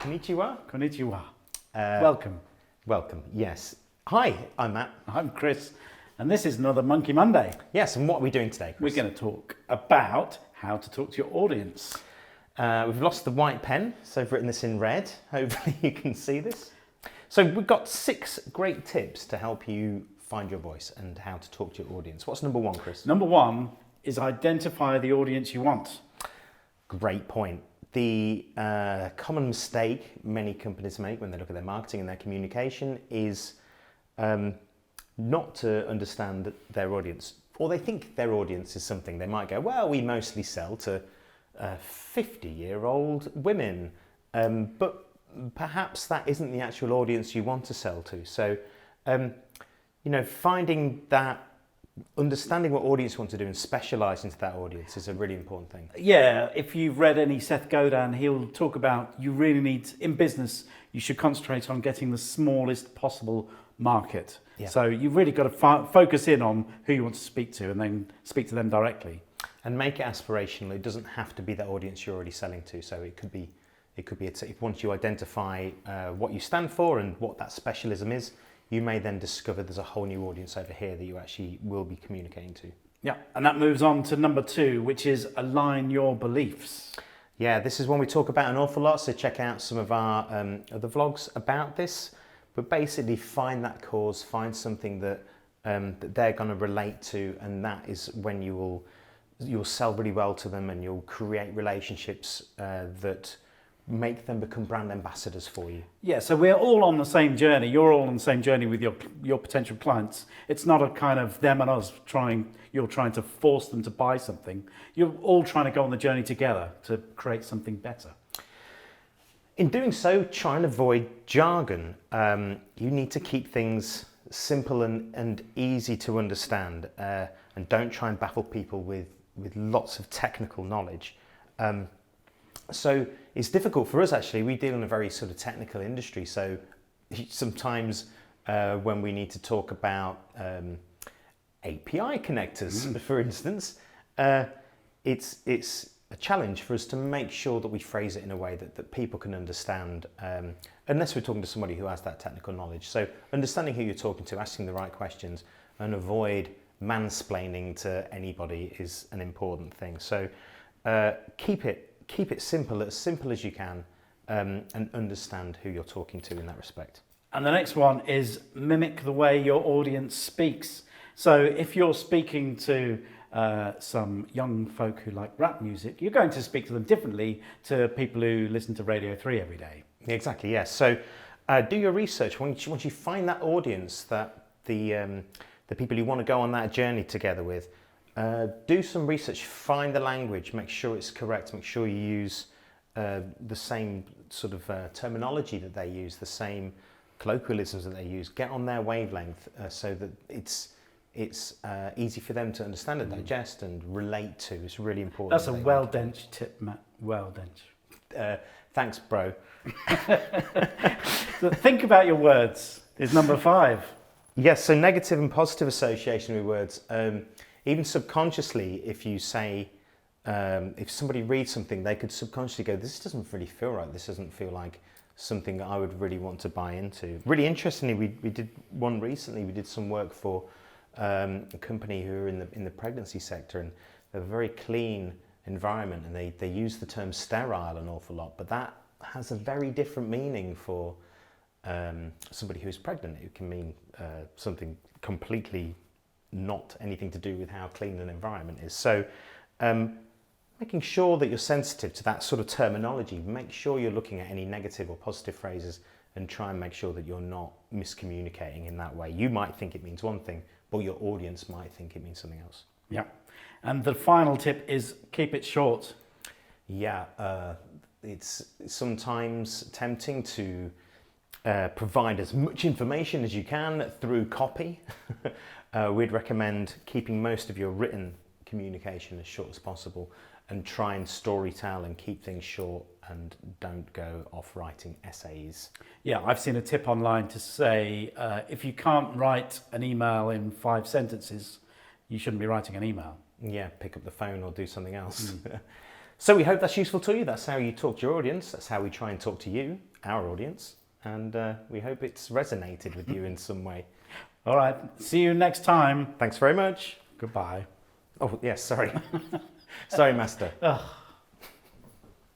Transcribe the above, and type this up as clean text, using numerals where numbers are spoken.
Konnichiwa. Konnichiwa. Welcome. Welcome, yes. Hi, I'm Matt. I'm Chris, and this is another Monkey Monday. Yes, and what are we doing today, Chris? We're going to talk about how to talk to your audience. We've lost the white pen, so I've written this in red. Hopefully you can see this. So we've got 6 great tips to help you find your voice and how to talk to your audience. What's number 1, Chris? Number 1 is identify the audience you want. Great point. The common mistake many companies make when they look at their marketing and their communication is not to understand their audience. Or they think their audience is something. They might go, well, we mostly sell to 50-year-old women. But perhaps that isn't the actual audience you want to sell to. So, finding that, understanding what audience you want to do and specialising to that audience is a really important thing. Yeah, if you've read any Seth Godin, he'll talk about you really need, in business, you should concentrate on getting the smallest possible market. Yeah. So you've really got to focus in on who you want to speak to and then speak to them directly. And make it aspirational. It doesn't have to be that audience you're already selling to. So it could be once you identify what you stand for and what that specialism is, you may then discover there's a whole new audience over here that you actually will be communicating to. Yeah, and that moves on to number 2, which is align your beliefs. Yeah, this is one we talk about an awful lot, so check out some of our other vlogs about this. But basically find that cause, find something that they're going to relate to, and that is when you'll sell really well to them and you'll create relationships that make them become brand ambassadors for you. Yeah, so we're all on the same journey. You're all on the same journey with your potential clients. It's not a kind of them and us you're trying to force them to buy something. You're all trying to go on the journey together to create something better. In doing so, try and avoid jargon. You need to keep things simple and easy to understand, and don't try and baffle people with lots of technical knowledge. So it's difficult for us actually. We deal in a very sort of technical industry, so sometimes when we need to talk about API connectors, for instance, it's a challenge for us to make sure that we phrase it in a way that people can understand, unless we're talking to somebody who has that technical knowledge. So understanding who you're talking to, asking the right questions, and avoid mansplaining to anybody is an important thing. So keep it simple, as simple as you can, and understand who you're talking to in that respect. And the next one is mimic the way your audience speaks. So if you're speaking to some young folk who like rap music, you're going to speak to them differently to people who listen to Radio 3 every day. Exactly, yes. So do your research. Once you find that audience, that the people you want to go on that journey together with, do some research, find the language, make sure it's correct, make sure you use the same sort of terminology that they use, the same colloquialisms that they use. Get on their wavelength so that it's easy for them to understand and digest and relate to. It's really important. That's a well-dench tip, Matt. Well-dench. Thanks, bro. So think about your words is number 5. Yes, so negative and positive association with words. Even subconsciously, if you say, if somebody reads something, they could subconsciously go, this doesn't really feel right. This doesn't feel like something that I would really want to buy into. Really interestingly, we did one recently. We did some work for a company who are in the pregnancy sector, and they're a very clean environment, and they use the term sterile an awful lot, but that has a very different meaning for somebody who's pregnant. It can mean something completely not anything to do with how clean an environment is. So making sure that you're sensitive to that sort of terminology, make sure you're looking at any negative or positive phrases and try and make sure that you're not miscommunicating in that way. You might think it means one thing, but your audience might think it means something else. Yeah. And the final tip is keep it short. Yeah, it's sometimes tempting to provide as much information as you can through copy. We'd recommend keeping most of your written communication as short as possible, and try and storytell and keep things short, and don't go off writing essays. Yeah, I've seen a tip online to say if you can't write an email in 5 sentences, you shouldn't be writing an email. Yeah, pick up the phone or do something else. So we hope that's useful to you. That's how you talk to your audience. That's how we try and talk to you, our audience. And we hope it's resonated with you in some way. All right. See you next time. Thanks very much. Goodbye. Oh, yes, sorry. Sorry, Master. Ugh.